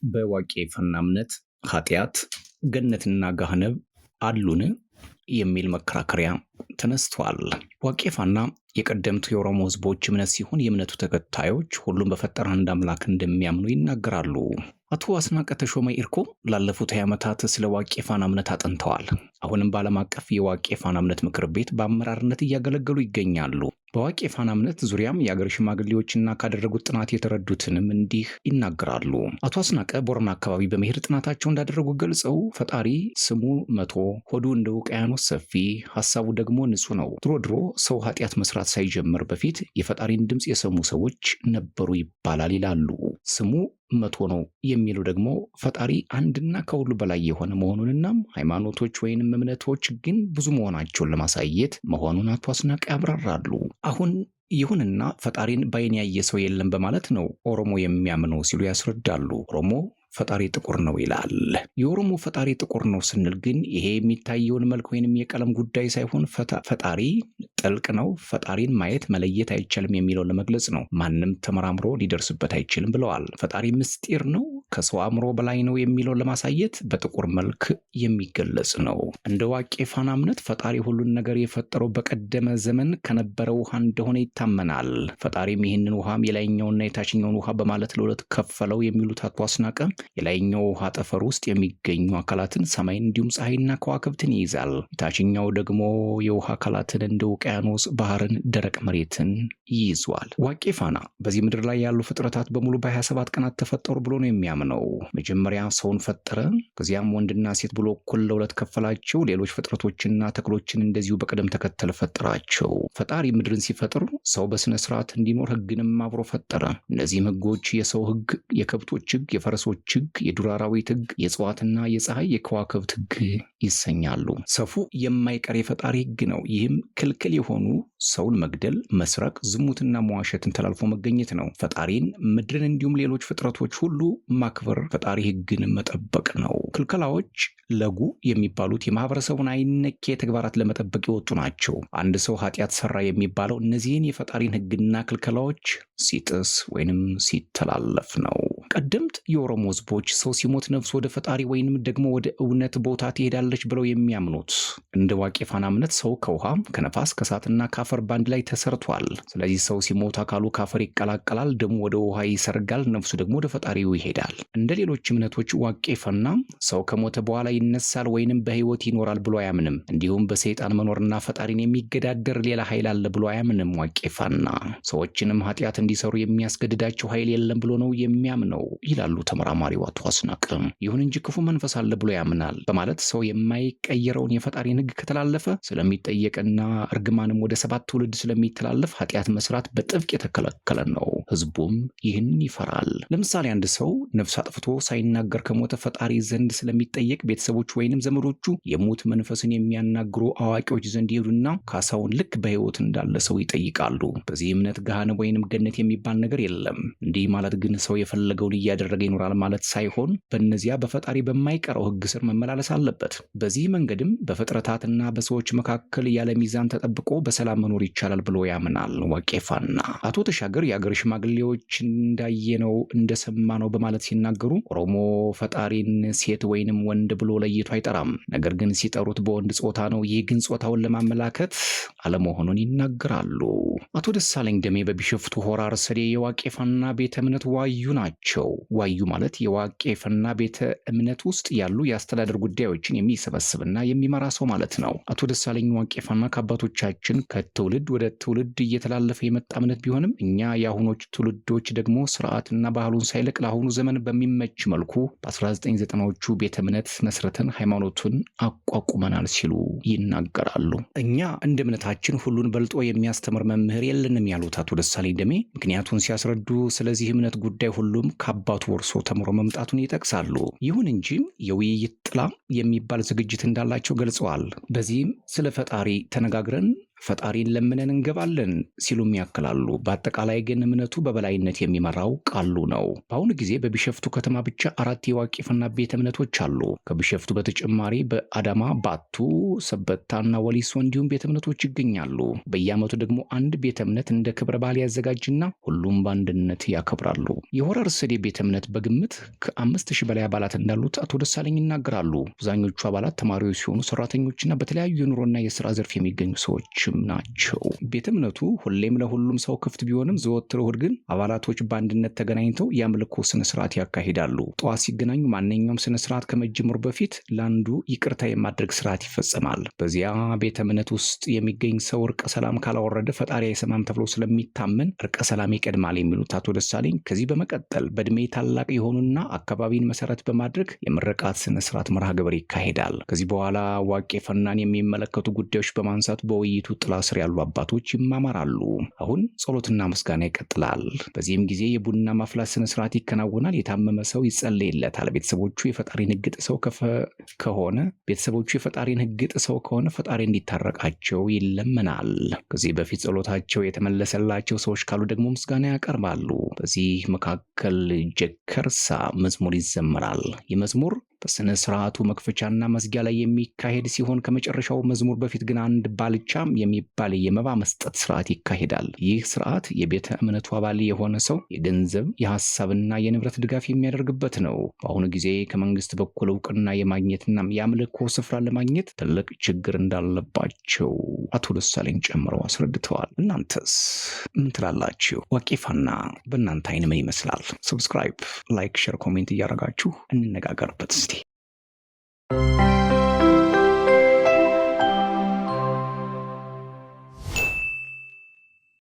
በዋቄፈና እምነት ኃጢአት ገነትና ገሃነም አሉን የሚል መከራከሪያ ተነስቷል። ዋቄፈና የቀደምቱ የኦሮሞ ህዝቦች እምነት ሲሆን የእምነቱ ተከታዮች ሁሉም በፈጠረ አንድ አምላክ እንደሚያምኑ ይናገራሉ። አቶ አስናቀ ተሾመ ኢርኮ ላለፉት 20 ዓመታት ስለ ዋቄፈና እምነት አጥንተዋል። አሁንም በዓለም አቀፍ የዋቄፈና እምነት ምክር ቤት በአመራርነት እያገለገሉ ይገኛሉ። በዋቄፈና እምነት ዙሪያም የአገር ሽማግሌዎችና ካደረጉት ጥናት የተረዱትንም እንዲህ ይናገራሉ። አቶ አስናቀ ቦረና አካባቢ በመሄድ ጥናታቸው እንዳደረጉ ገልጸው ፈጣሪ ስሙ መቶ፣ ሆዱ እንደ ውቅያኖስ ሰፊ፣ ሐሳቡ ደግሞ ንጹህ ነው። ድሮ ሰው ኃጢአት መስራት ሳይጀምር በፊት የፈጣሪን ድምፅ የሰሙ ሰዎች ነበሩ ይባላል ይላሉ። ስሙ መቶ ነው የሚለው ደግሞ ፈጣሪ አንድና ከሁሉ በላይ የሆነ መሆኑንና ሃይማኖቶች ወይንም እምነቶች ግን ብዙ መሆናቸውን ለማሳየት መሆኑን አቶ አስናቀ ያብራራሉ። አሁን ይሁንና ፈጣሪን በዓይን ያየ ሰው የለም በማለት ነው ኦሮሞ የሚያምነው ሲሉ ያስረዳሉ። ኦሮሞ ፈጣሪ ጥቁር ነው ይላል። የኦሮሞ ፈጣሪ ጥቁር ነው ስንል ግን ይሄ የሚታየውን መልክ ወይንም የቀለም ጉዳይ ሳይሆን ፈጣሪ ጥልቅ ነው፣ ፈጣሪን ማየት መለየት አይቻልም የሚለውን ለመግለጽ ነው። ማንም ተመራምሮ ሊደርስበት አይችልም ብለዋል። ፈጣሪ ምስጢር ነው፣ ከሰው አእምሮ በላይ ነው የሚለውን ለማሳየት በጥቁር መልክ የሚገለጽ ነው። እንደ ዋቄፈና እምነት ፈጣሪ ሁሉን ነገር የፈጠረው በቀደመ ዘመን ከነበረ ውሃ እንደሆነ ይታመናል። ፈጣሪም ይህንን ውሃም የላይኛውና የታችኛውን ውሃ በማለት ለሁለት ከፈለው የሚሉት አቶ አስናቀ የላይኛው ውሃ ጠፈር ውስጥ የሚገኙ አካላትን ሰማይን፣ እንዲሁም ፀሐይና ከዋክብትን ይይዛል። የታችኛው ደግሞ የውሃ አካላትን እንደ ውቅያኖስ፣ ባህርን፣ ደረቅ መሬትን ይይዟል። ዋቄፈና በዚህ ምድር ላይ ያሉ ፍጥረታት በሙሉ በ27 ቀናት ተፈጠሩ ብሎ ነው የሚያምነው። መጀመሪያ ሰውን ፈጠረ፣ ከዚያም ወንድና ሴት ብሎ እኩል ለሁለት ከፈላቸው። ሌሎች ፍጥረቶችና ተክሎችን እንደዚሁ በቅደም ተከተል ፈጠራቸው። ፈጣሪ ምድርን ሲፈጥር ሰው በስነ ስርዓት እንዲኖር ህግንም አብሮ ፈጠረ። እነዚህም ህጎች የሰው ህግ፣ የከብቶች ህግ፣ የፈረሶች ህግ፣ የዱር አራዊት ህግ፣ የእጽዋትና የፀሐይ የከዋክብት ህግ ይሰኛሉ። ሰፉ የማይቀር የፈጣሪ ህግ ነው። ይህም ክልክል የሆኑ ሰውን መግደል፣ መስረቅ፣ ዝሙትና መዋሸትን ተላልፎ መገኘት ነው። ፈጣሪን፣ ምድርን እንዲሁም ሌሎች ፍጥረቶች ሁሉ ማክበር ፈጣሪ ህግን መጠበቅ ነው። ክልከላዎች ለጉ የሚባሉት የማህበረሰቡን አይነኬ ተግባራት ለመጠበቅ የወጡ ናቸው። አንድ ሰው ኃጢአት ሰራ የሚባለው እነዚህን የፈጣሪን ህግና ክልከላዎች ሲጥስ ወይንም ሲተላለፍ ነው። ቀደምት የኦሮሞ ህዝቦች ሰው ሲሞት ነፍሱ ወደ ፈጣሪ ወይንም ደግሞ ወደ እውነት ቦታ ትሄዳለች ብለው የሚያምኑት። እንደ ዋቄፈና እምነት ሰው ከውሃ፣ ከነፋስ፣ ከእሳትና ከአፈር ባንድ ላይ ተሰርቷል። ስለዚህ ሰው ሲሞት አካሉ ከአፈር ይቀላቀላል፣ ደሙ ወደ ውሃ ይሰርጋል፣ ነፍሱ ደግሞ ወደ ፈጣሪው ይሄዳል። እንደ ሌሎች እምነቶች ዋቄፈና ሰው ከሞተ በኋላ ይነሳል ወይንም በህይወት ይኖራል ብሎ አያምንም። እንዲሁም በሰይጣን መኖርና ፈጣሪን የሚገዳደር ሌላ ኃይል አለ ብሎ አያምንም። ዋቄፈና ሰዎችንም ኃጢአት እንዲሰሩ የሚያስገድዳቸው ኃይል የለም ብሎ ነው የሚያምነው ይላሉ ተመራማሪው አቶ አስናቀ። ይሁን እንጂ ክፉ መንፈስ አለ ብሎ ያምናል በማለት ሰው የማይቀየረውን የፈጣሪን ህግ ከተላለፈ ስለሚጠየቅና እርግማንም ወደ 7 ትውልድ ስለሚተላለፍ ኃጢአት መስራት በጥብቅ የተከለከለ ነው። ህዝቡም ይህን ይፈራል። ለምሳሌ አንድ ሰው ነፍስ አጥፍቶ ሳይናገር ከሞተ ፈጣሪ ዘንድ ስለሚጠየቅ ቤተሰቦች ወይንም ዘመዶቹ የሙት መንፈስን የሚያናግሩ አዋቂዎች ዘንድ ይሄዱና ካሳውን ልክ በህይወት እንዳለ ሰው ይጠይቃሉ። በዚህ እምነት ገሃነም ወይንም ገነት የሚባል ነገር የለም። እንዲህ ማለት ግን ሰው የፈለገውን እያደረገ ይኖራል ማለት ሳይሆን በእነዚያ በፈጣሪ በማይቀረው ህግ ስር መመላለስ አለበት። በዚህ መንገድም በፍጥረታትና በሰዎች መካከል ያለ ሚዛን ተጠብቆ በሰላም መኖር ይቻላል ብሎ ያምናል ዋቄፈና። አቶ ተሻገር የአገር ሽማግሌዎች እንዳየነው እንደሰማነው በማለት ሲናገሩ ኦሮሞ ፈጣሪን ሴት ወይንም ወንድ ብሎ ለይቶ አይጠራም። ነገር ግን ሲጠሩት በወንድ ጾታ ነው። ይህ ግን ጾታውን ለማመላከት አለመሆኑን ይናገራሉ። አቶ ደሳለኝ ደሜ በቢሾፍቱ ሆራ አርሰዴ የዋቄፈና ቤተ እምነት ዋዩ ናቸው። ዋዩ ማለት የዋቄፈና ቤተ እምነት ውስጥ ያሉ የአስተዳደር ጉዳዮችን የሚሰበስብና የሚመራ ሰው ማለት ነው። አቶ ደሳለኝ ዋቄፈና ከአባቶቻችን ከትውልድ ወደ ትውልድ እየተላለፈ የመጣ እምነት ቢሆንም እኛ የአሁኖች ትውልዶች ደግሞ ስርዓትና ባህሉን ሳይለቅ ለአሁኑ ዘመን በሚመች መልኩ በ1990ዎቹ ቤተ እምነት መስረተን ሃይማኖቱን አቋቁመናል ሲሉ ይናገራሉ። እኛ እንደ እምነታችን ሁሉን በልጦ የሚያስተምር መምህር የለንም ያሉት አቶ ደሳለኝ ደሜ ምክንያቱን ሲያስረዱ ስለዚህ እምነት ጉዳይ ሁሉም ከአባቱ ወርሶ ተምሮ መምጣቱን ይጠቅሳሉ። ይሁን እንጂ የውይይት ጥላ የሚባል ዝግጅት እንዳላቸው ገልጸዋል። በዚህም ስለ ፈጣሪ ተነጋግረን ፈጣሪን ለምነን እንገባለን ሲሉም ያክላሉ። በአጠቃላይ ግን እምነቱ በበላይነት የሚመራው ቃሉ ነው። በአሁኑ ጊዜ በቢሸፍቱ ከተማ ብቻ 4 የዋቄፈና ቤተ እምነቶች አሉ። ከቢሸፍቱ በተጨማሪ በአዳማ፣ ባቱ፣ ሰበታና ወሊሶ እንዲሁም ቤተ እምነቶች ይገኛሉ። በየዓመቱ ደግሞ አንድ ቤተ እምነት እንደ ክብረ በዓል ያዘጋጅና ሁሉም በአንድነት ያከብራሉ። የሆረ አርሰዴ ቤተ እምነት በግምት ከ5000 በላይ አባላት እንዳሉት አቶ ደሳለኝ ይናገራሉ። አብዛኞቹ አባላት ተማሪዎች ሲሆኑ ሰራተኞችና በተለያዩ የኑሮና የስራ ዘርፍ የሚገኙ ሰዎችም ናቸው። ቤተ እምነቱ ሁሌም ለሁሉም ሰው ክፍት ቢሆንም ዘወትር እሁድ ግን አባላቶች በአንድነት ተገናኝተው የአምልኮ ስነስርዓት ያካሂዳሉ። ጠዋት ሲገናኙ ማንኛውም ስነስርዓት ከመጀመሩ በፊት ለአንዱ ይቅርታ የማድረግ ስርዓት ይፈጸማል። በዚያ ቤተ እምነት ውስጥ የሚገኝ ሰው እርቀ ሰላም ካላወረደ ፈጣሪ አይሰማም ተብሎ ስለሚታመን እርቀ ሰላም ይቀድማል የሚሉት አቶ ደሳለኝ ከዚህ በመቀጠል በእድሜ ታላቅ የሆኑና አካባቢን መሰረት በማድረግ የምረቃት ስነስርዓት መርሃ ግብር ይካሄዳል። ከዚህ በኋላ ዋቄፈናን የሚመለከቱ ጉዳዮች በማንሳት በውይይቱ ጥላ ስር ያሉ አባቶች ይማማራሉ። አሁን ጸሎትና ምስጋና ይቀጥላል። በዚህም ጊዜ የቡና ማፍላት ስነስርዓት ይከናወናል። የታመመ ሰው ይጸለይለታል። ቤተሰቦቹ የፈጣሪን ሕግ ጥሰው ከሆነ ፈጣሪ እንዲታረቃቸው ይለመናል። ከዚህ በፊት ጸሎታቸው የተመለሰላቸው ሰዎች ካሉ ደግሞ ምስጋና ያቀርባሉ። በዚህ መካከል ጀከርሳ መዝሙር ይዘመራል። ይህ መዝሙር በስነ ስርዓቱ መክፈቻና መዝጊያ ላይ የሚካሄድ ሲሆን ከመጨረሻው መዝሙር በፊት ግን አንድ ባልቻም የሚባል የመባ መስጠት ስርዓት ይካሄዳል። ይህ ስርዓት የቤተ እምነቱ አባል የሆነ ሰው የገንዘብ የሐሳብና የንብረት ድጋፍ የሚያደርግበት ነው። በአሁኑ ጊዜ ከመንግስት በኩል እውቅና የማግኘትና የአምልኮ ስፍራ ለማግኘት ትልቅ ችግር እንዳለባቸው አቶ ደሳለኝ ጨምረው አስረድተዋል። እናንተስ ምን ትላላችሁ? ዋቄፈና በእናንተ አይን ምን ይመስላል? ሰብስክራይብ፣ ላይክ፣ ሼር፣ ኮሜንት እያደረጋችሁ እንነጋገርበት እስቲ።